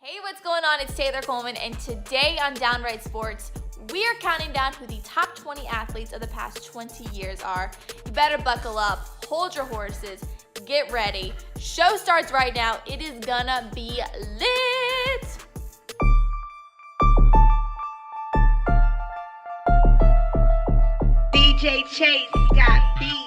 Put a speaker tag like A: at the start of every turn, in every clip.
A: Hey, what's going on? It's Taylor Coleman, and today on Downright Sports, we are counting down who the top 20 athletes of the past 20 years are. You better buckle up, hold your horses, get ready. Show starts right now. It is gonna be lit.
B: DJ Chase got beat.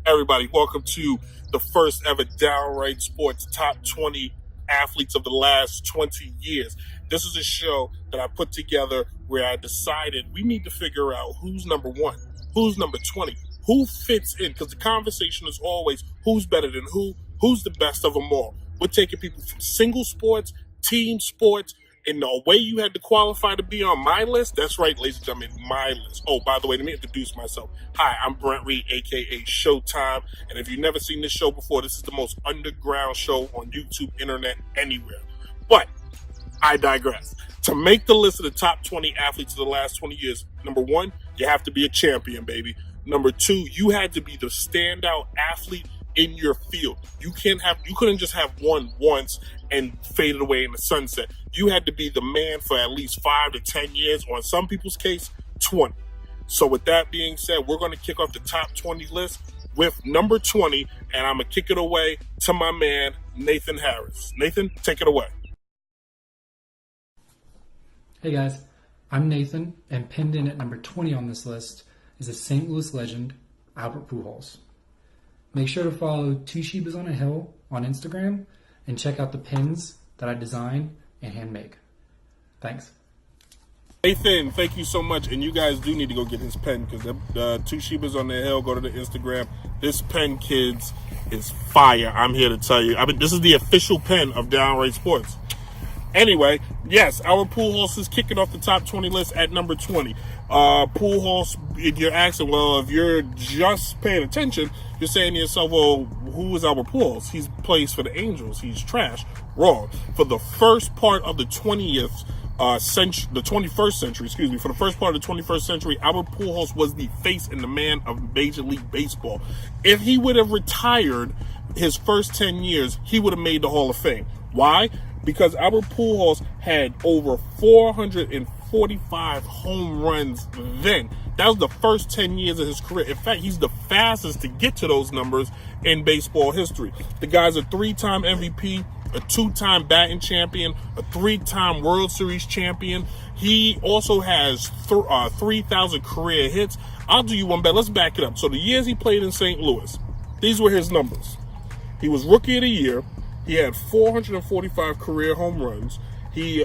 C: Everybody, welcome to the first ever Downright Sports Top 20 Athletes of the last 20 years. This is a show that I put together where I decided we need to figure out who's number one, who's number 20, who fits in, because the conversation is always who's better than who's the best of them all. We're taking people from single sports, team sports, and the way you had to qualify to be on my list, that's right, ladies and gentlemen, my list. Oh, by the way, let me introduce myself. Hi, I'm Brent Reed, a.k.a. Showtime. And if you've never seen this show before, this is the most underground show on YouTube, internet, anywhere. But I digress. To make the list of the top 20 athletes of the last 20 years, number one, you have to be a champion, baby. Number two, you had to be the standout athlete in your field. You couldn't just have won once and faded away in the sunset. You had to be the man for at least 5 to 10 years, or in some people's case, 20. So with that being said, we're going to kick off the top 20 list with number 20, and I'm going to kick it away to my man, Nathan Harris. Nathan, take it away.
D: Hey guys, I'm Nathan, and pinned in at number 20 on this list is a St. Louis legend, Albert Pujols. Make sure to follow Two Shebas on a Hill on Instagram and check out the pins that I design and hand make. Thanks.
C: Nathan, thank you so much. And you guys do need to go get his pen, because the Two Shebas on the Hill, go to the Instagram. This pen, kids, is fire. I'm here to tell you. This is the official pen of Downright Sports. Anyway, yes, Albert Pujols is kicking off the top 20 list at number 20. Pujols, if you're asking, well, if you're just paying attention, you're saying to yourself, well, who is Albert Pujols? He plays for the Angels. He's trash. Wrong. For the first part of the 21st century, for the first part of the 21st century, Albert Pujols was the face and the man of Major League Baseball. If he would have retired his first 10 years, he would have made the Hall of Fame. Why? Because Albert Pujols had over 445 home runs then. That was the first 10 years of his career. In fact, he's the fastest to get to those numbers in baseball history. The guy's a 3-time MVP, a 2-time batting champion, a 3-time World Series champion. He also has 3,000 career hits. I'll do you one better. Let's back it up. So the years he played in St. Louis, these were his numbers. He was Rookie of the Year. He had 445 career home runs. He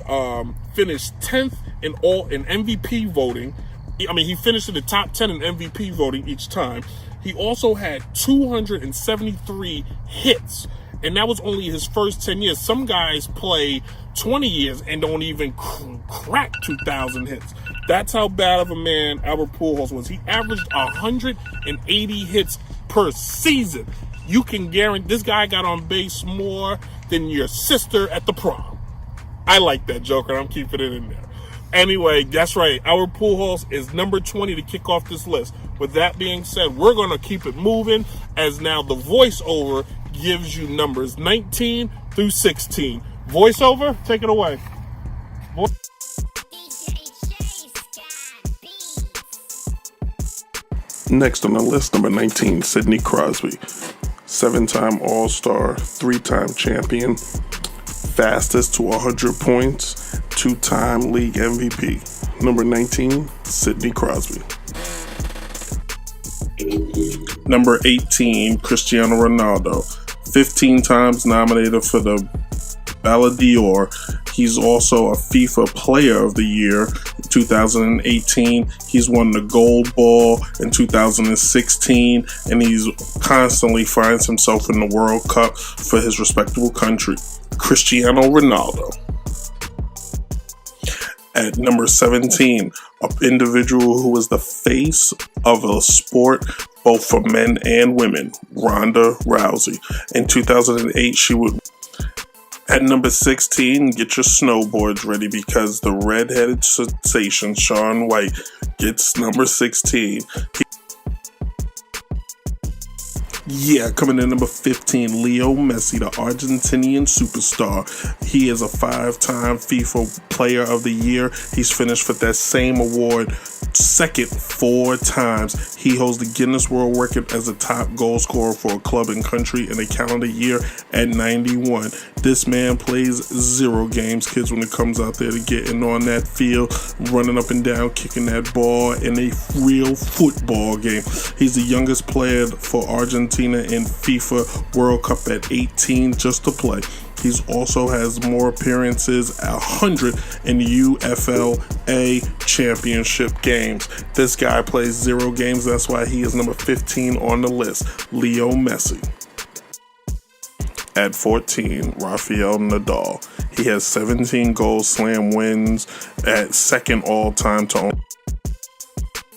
C: finished 10th in MVP voting. He finished in the top 10 in MVP voting each time. He also had 273 hits, and that was only his first 10 years. Some guys play 20 years and don't even crack 2,000 hits. That's how bad of a man Albert Pujols was. He averaged 180 hits per season. You can guarantee this guy got on base more than your sister at the prom. I like that joke, and I'm keeping it in there. Anyway, that's right. Albert Pujols is number 20 to kick off this list. With that being said, we're going to keep it moving, as now the voiceover gives you numbers 19 through 16. Voiceover, take it away.
E: Next on the list, number 19, Sidney Crosby. 7-time All-Star, 3-time champion, fastest to 100 points, 2-time league MVP. Number 19, Sidney Crosby. Number 18, Cristiano Ronaldo. 15 times nominated for the Ballon d'Or. He's also a FIFA Player of the Year in 2018. He's won the Gold Ball in 2016, and he's constantly finds himself in the World Cup for his respectable country. Cristiano Ronaldo. At number 17, an individual who is the face of a sport both for men and women, Ronda Rousey. In 2008, she would At number 16, get your snowboards ready because the redheaded sensation Shaun White gets number 16. Coming in number 15, Leo Messi, the Argentinian superstar. He is a 5-time FIFA Player of the Year. He's finished with that same award second 4 times. He holds the Guinness World Record as a top goal scorer for a club and country in a calendar year at 91. This man plays 0 games, kids, when it comes out there to getting on that field, running up and down, kicking that ball in a real football game. He's the youngest player for Argentina in FIFA World Cup at 18 just to play. He also has more appearances, 100 in the UFLA championship games. This guy plays 0 games. That's why he is number 15 on the list. Leo Messi. At 14, Rafael Nadal. He has 17 Grand Slam wins at second all-time to only.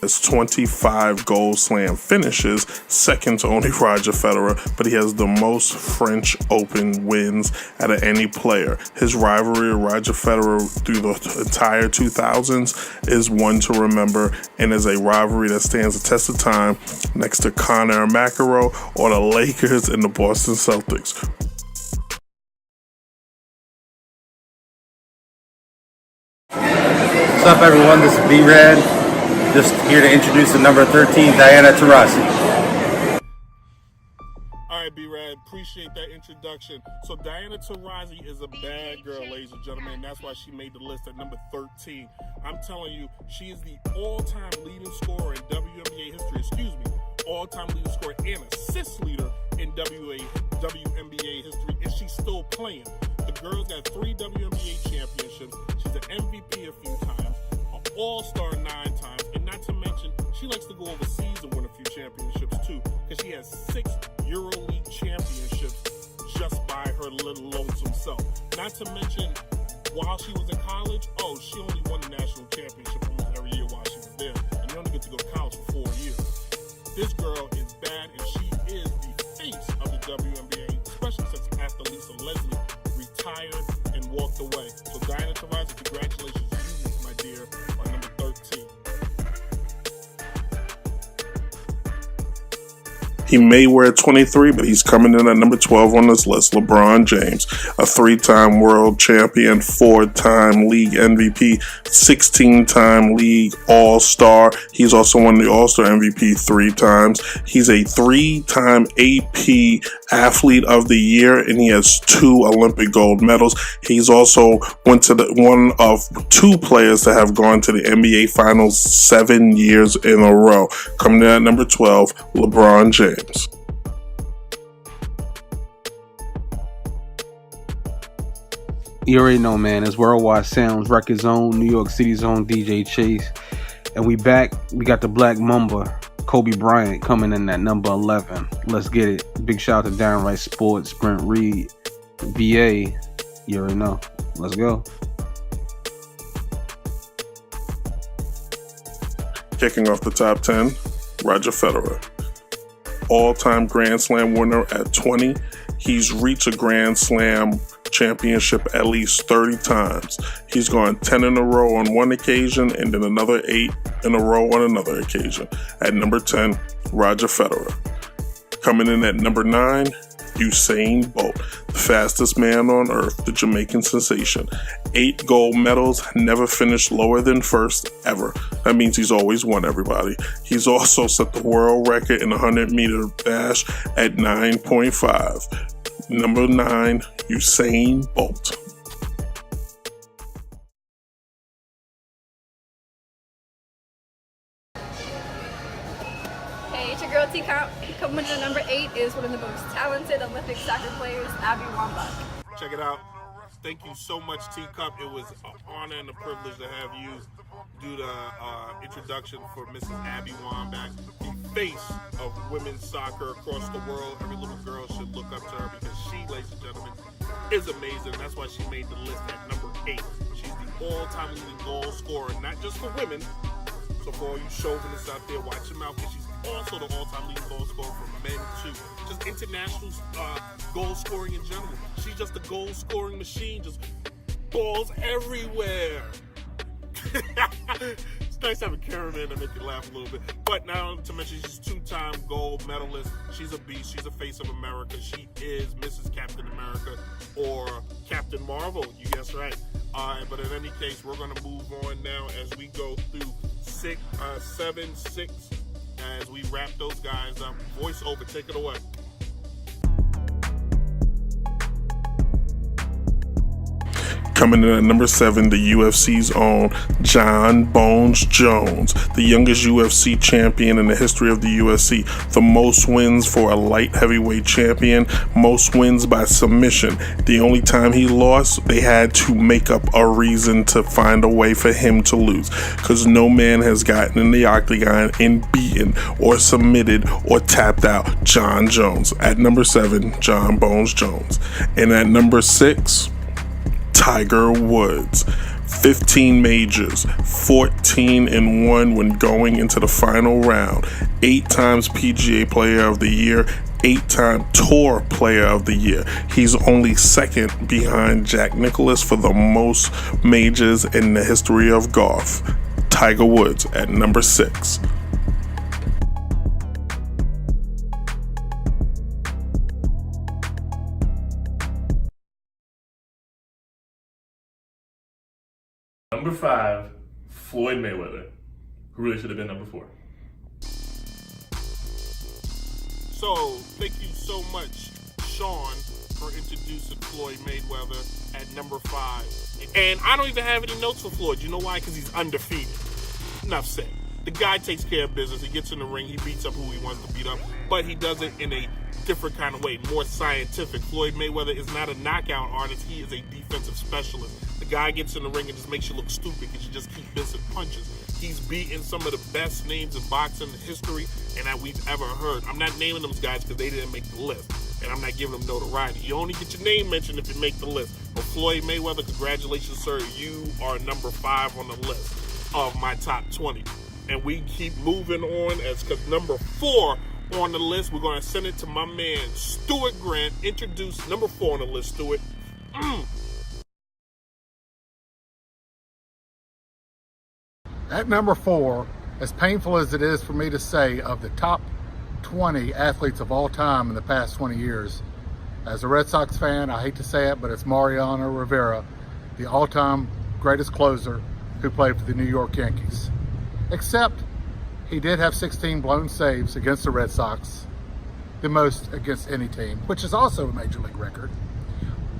E: Has 25 Grand Slam finishes, second to only Roger Federer, but he has the most French Open wins out of any player. His rivalry with Roger Federer through the entire 2000s is one to remember and is a rivalry that stands the test of time next to Conor McEnroe or the Lakers and the Boston Celtics.
F: What's up, everyone? This is B-Rad. Just here to introduce the number 13, Diana Taurasi.
C: All right, B-Rad, appreciate that introduction. So Diana Taurasi is a bad girl, ladies and gentlemen, and that's why she made the list at number 13. I'm telling you, she is the all-time leading scorer in WNBA history. All-time leading scorer and assist leader in WNBA history, and she's still playing. The girl's got 3 WNBA championships. She's an MVP a few times, an All-Star 9 times, and not to mention, she likes to go overseas and win a few championships too, because she has 6 EuroLeague championships just by her little lonesome self. Not to mention, while she was in college, she only won the national championship almost every year while she was there, and you only get to go to college for 4 years. This girl is bad, and she is the face of the WNBA, especially since after Lisa Leslie retired and walked away. So Diana Taurasi, congratulations, you, my dear, are number 13.
E: He may wear 23, but he's coming in at number 12 on this list. LeBron James, a 3-time world champion, 4-time league MVP, 16-time league all-star. He's also won the all-star MVP 3 times. He's a 3-time AP athlete of the year, and he has 2 Olympic gold medals. He's also one of 2 players to have gone to the NBA Finals 7 years in a row. Coming in at number 12, LeBron James.
G: You already know, man. It's Worldwide Sounds, Record Zone, New York City's own DJ Chase. And we back. We got the Black Mamba, Kobe Bryant, coming in at number 11. Let's get it. Big shout out to Downright Sports, Brent Reed, VA. You already know. Let's go.
E: Kicking off the top 10, Roger Federer. All-time Grand Slam winner at 20. He's reached a Grand Slam championship at least 30 times. He's gone 10 in a row on one occasion and then another 8 in a row on another occasion. At number 10, Roger Federer. Coming in at number 9, Usain Bolt, the fastest man on earth, the Jamaican sensation. 8 gold medals, never finished lower than first ever. That means he's always won, everybody. He's also set the world record in the 100-meter dash at 9.5. Number 9, Usain Bolt.
H: Hey, it's your girl T-Comp. Coming in at number 8 is one of the most talented Olympic soccer players, Abby Wambach.
C: Check it out. Thank you so much, Teacup. It was an honor and a privilege to have you do the introduction for Mrs. Abby Wambach, the face of women's soccer across the world. Every little girl should look up to her because she, ladies and gentlemen, is amazing. That's why she made the list at number 8. She's the all-time leading goal scorer, not just for women. So for all you chauvinists out there, watch them out because she's also the all-time leading goal scorer for men too. Just international goal scoring in general. She's just a goal scoring machine. Just balls everywhere. It's nice having Karen to make you laugh a little bit. But now to mention, she's two-time gold medalist. She's a beast. She's a face of America. She is Mrs. Captain America or Captain Marvel. You guess right. All right, but in any case, we're going to move on now as we go through 7, 6, as we wrap those guys up. Voiceover, take it away.
E: Coming in at number 7, the UFC's own Jon Bones Jones, the youngest UFC champion in the history of the UFC. The most wins for a light heavyweight champion, most wins by submission. The only time he lost, they had to make up a reason to find a way for him to lose, because no man has gotten in the octagon and beaten or submitted or tapped out Jon Jones. At number 7, Jon Bones Jones. And at number 6, Tiger Woods. 15 majors, 14-1 when going into the final round, 8 times PGA Player of the Year, 8-time Tour Player of the Year. He's only second behind Jack Nicklaus for the most majors in the history of golf. Tiger Woods at number 6.
I: Number 5, Floyd Mayweather, who really should have been number 4.
C: So, thank you so much, Sean, for introducing Floyd Mayweather at number 5. And I don't even have any notes for Floyd. You know why? Because he's undefeated. Enough said. The guy takes care of business. He gets in the ring. He beats up who he wants to beat up. But he does it in a different kind of way, more scientific. Floyd Mayweather is not a knockout artist. He is a defensive specialist. The guy gets in the ring and just makes you look stupid because you just keep missing punches. He's beaten some of the best names in boxing history and that we've ever heard. I'm not naming those guys because they didn't make the list, and I'm not giving them notoriety. You only get your name mentioned if you make the list. But Floyd Mayweather, congratulations, sir. You are number 5 on the list of my top 20. And we keep moving on as because number 4 on the list, we're going to send it to my man, Stuart Grant. Introduce number 4 on the list, Stuart.
J: At number 4, as painful as it is for me to say, of the top 20 athletes of all time in the past 20 years, as a Red Sox fan, I hate to say it, but it's Mariano Rivera, the all-time greatest closer who played for the New York Yankees. Except he did have 16 blown saves against the Red Sox, the most against any team, which is also a major league record.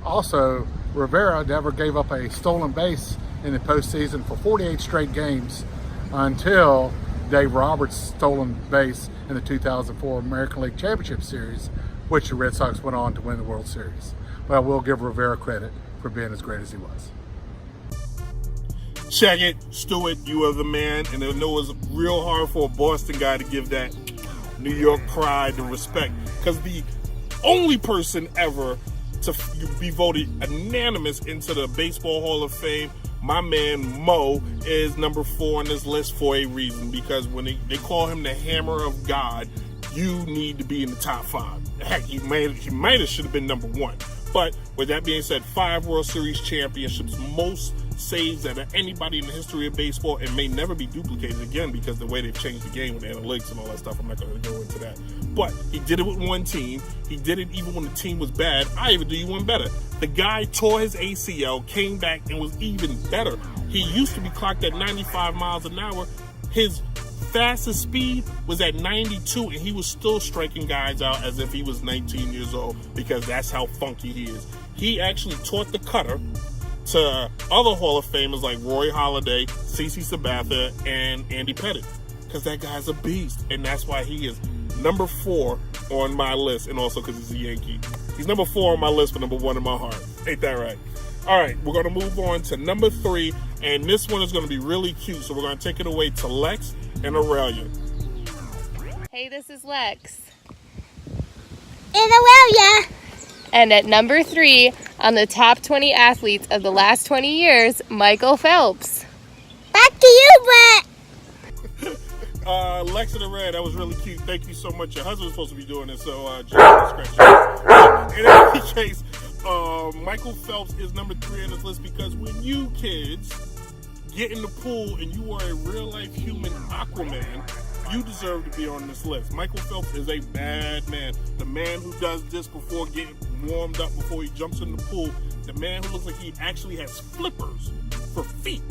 J: Also, Rivera never gave up a stolen base in the postseason for 48 straight games until Dave Roberts' stolen base in the 2004 American League Championship Series, which the Red Sox went on to win the World Series. Well, we'll give Rivera credit for being as great as he was.
C: Check it, Stuart, you are the man, and I know it's real hard for a Boston guy to give that New York pride and respect, because the only person ever to be voted unanimous into the Baseball Hall of Fame, my man Mo, is number 4 on this list for a reason, because when they call him the Hammer of God, you need to be in the top 5. Heck, he might have should have been number 1. But with that being said, 5 World Series championships, most saves out of anybody in the history of baseball, and may never be duplicated again because the way they've changed the game with analytics and all that stuff. I'm not going to go into that. But he did it with one team. He did it even when the team was bad. I even do you one better. The guy tore his ACL, came back, and was even better. He used to be clocked at 95 miles an hour. His fastest speed was at 92, and he was still striking guys out as if he was 19 years old, because that's how funky he is. He actually taught the cutter to other Hall of Famers like Roy Halladay, CeCe Sabathia, and Andy Pettitte, because that guy's a beast, and that's why he is number 4 on my list, and also because he's a Yankee. He's number 4 on my list, but number 1 in my heart. Ain't that right? All right, we're going to move on to number 3, and this one is going to be really cute, so we're going to take it away to Lex and Aurelia.
K: Hey, this is Lex.
L: And Aurelia.
K: And at number 3 on the top 20 athletes of the last 20 years, Michael Phelps.
L: Back to you, Brett.
C: Lexa the Red, that was really cute. Thank you so much. Your husband's supposed to be doing it, so discretion. In any case, Michael Phelps is number 3 on this list because when you kids get in the pool and you are a real-life human Aquaman, you deserve to be on this list. Michael Phelps is a bad man. The man who does this before getting warmed up, before he jumps in the pool. The man who looks like he actually has flippers for feet.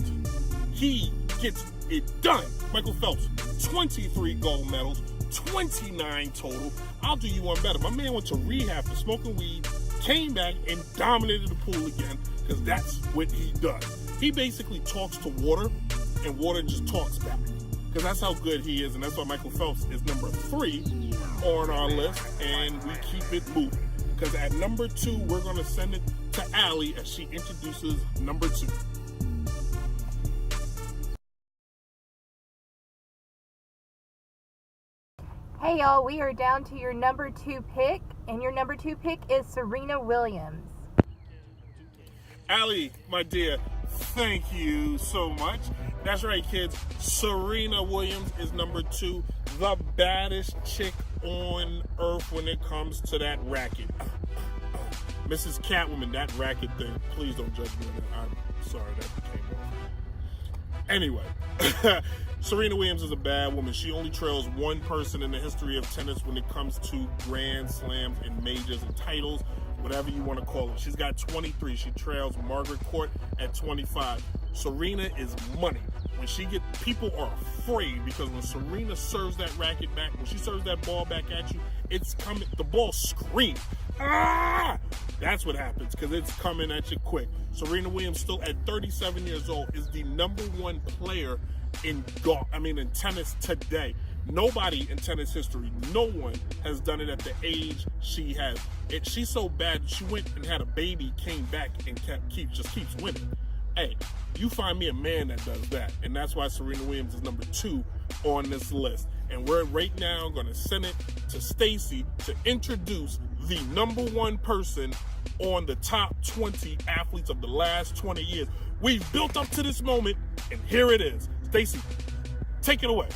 C: He gets it done. Michael Phelps, 23 gold medals, 29 total. I'll do you one better. My man went to rehab for smoking weed, came back and dominated the pool again because that's what he does. He basically talks to water and water just talks back because that's how good he is, and that's why Michael Phelps is number 3 on our list, and we keep it moving because at number 2, we're going to send it to Allie as she introduces number 2.
K: Hey y'all, we are down to your number 2 pick, and your number 2 pick is Serena Williams.
C: Allie, my dear, thank you so much. That's right, kids. Serena Williams is number 2, the baddest chick on earth when it comes to that racket. Mrs. Catwoman, that racket thing, please don't judge me on that. I'm sorry that came off. Anyway, Serena Williams is a bad woman. She only trails one person in the history of tennis when it comes to Grand Slams and majors and titles, whatever you want to call it. She's got 23. She trails Margaret Court at 25. Serena is money. When she gets, people are afraid because when Serena serves that racket back, when she serves that ball back at you, it's coming, the ball screams. Ah! That's what happens because it's coming at you quick. Serena Williams, still at 37 years old, is the number 1 player in tennis today. Nobody in tennis history, no one has done it at the age she has. She's so bad, she went and had a baby, came back, and just keeps winning. Hey, you find me a man that does that, and that's why Serena Williams is number 2 on this list. And we're right now going to send it to Stacy to introduce the number 1 person on the top 20 athletes of the last 20 years. We've built up to this moment, and here it is. Stacy, take it away.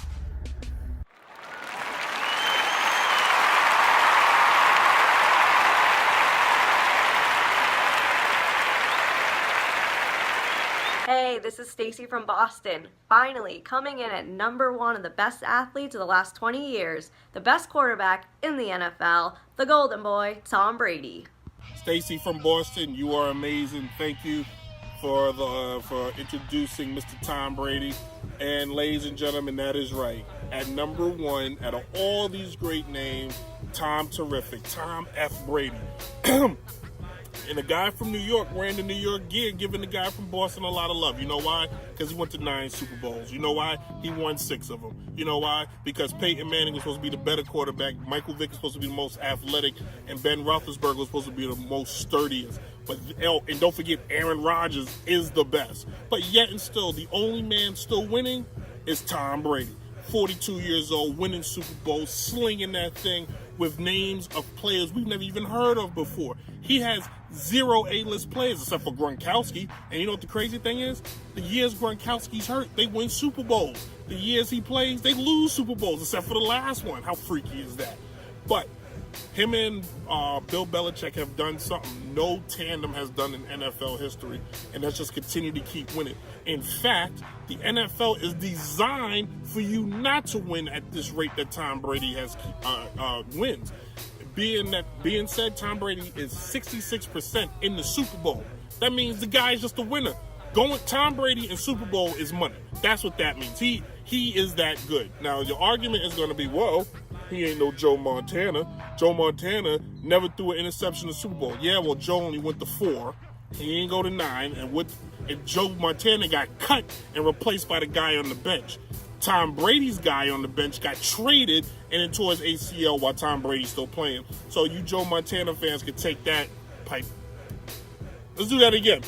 M: Hey, this is Stacy from Boston. Finally, coming in at number 1 of the best athletes of the last 20 years, the best quarterback in the NFL, the Golden Boy, Tom Brady.
C: Stacy from Boston, you are amazing. Thank you for introducing Mr. Tom Brady. And ladies and gentlemen, that is right. At number 1, out of all these great names, Tom Terrific, Tom F. Brady. And the guy from New York wearing the New York gear, giving the guy from Boston a lot of love. You know why? Because he went to 9 Super Bowls. You know why? He won 6 of them. You know why? Because Peyton Manning was supposed to be the better quarterback, Michael Vick was supposed to be the most athletic, and Ben Roethlisberger was supposed to be the most sturdiest. And don't forget, Aaron Rodgers is the best. But yet and still, the only man still winning is Tom Brady. 42 years old, winning Super Bowls, slinging that thing with names of players we've never even heard of before. He has 0 A-list players except for Gronkowski. And you know what the crazy thing is? The years Gronkowski's hurt, they win Super Bowls. The years he plays, they lose Super Bowls, except for the last one. How freaky is that? But him and Bill Belichick have done something no tandem has done in NFL history, and that's just continue to keep winning. In fact, the NFL is designed for you not to win at this rate that Tom Brady has wins. Being said, Tom Brady is 66% in the Super Bowl. That means the guy is just a winner. Tom Brady in Super Bowl is money. That's what that means. He is that good. Now, your argument is going to be, well, he ain't no Joe Montana. Joe Montana never threw an interception in the Super Bowl. Yeah, well, Joe only went to 4. He ain't go to 9. And Joe Montana got cut and replaced by the guy on the bench. Tom Brady's guy on the bench got traded and then tore his ACL while Tom Brady's still playing. So you Joe Montana fans could take that pipe. Let's do that again.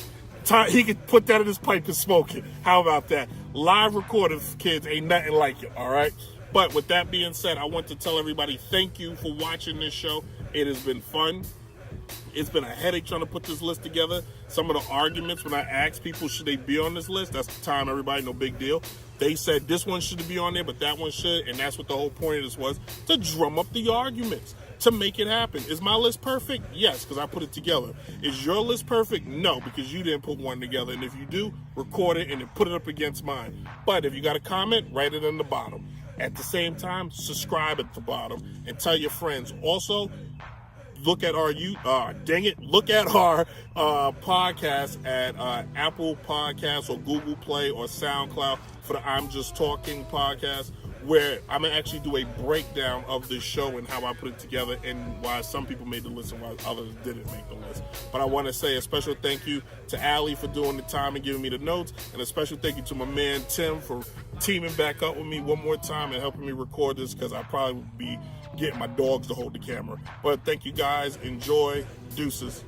C: He could put that in his pipe and smoke it. How about that? Live recorded, kids, ain't nothing like it, all right? But with that being said, I want to tell everybody thank you for watching this show. It has been fun. It's been a headache trying to put this list together. Some of the arguments when I asked people should they be on this list, that's the time, everybody, no big deal. They said this one shouldn't be on there, but that one should, and that's what the whole point of this was, to drum up the arguments, to make it happen. Is my list perfect? Yes, because I put it together. Is your list perfect? No, because you didn't put one together, and if you do, record it and then put it up against mine. But if you got a comment, write it in the bottom. At the same time, subscribe at the bottom and tell your friends. Also, look at our look at our podcast at Apple Podcasts or Google Play or SoundCloud for the I'm Just Talking podcast, where I'm gonna actually do a breakdown of the show and how I put it together and why some people made the list and why others didn't make the list. But I want to say a special thank you to Allie for doing the time and giving me the notes, and a special thank you to my man Tim for teaming back up with me one more time and helping me record this, because I probably would be getting my dogs to hold the camera. But thank you guys. Enjoy. Deuces.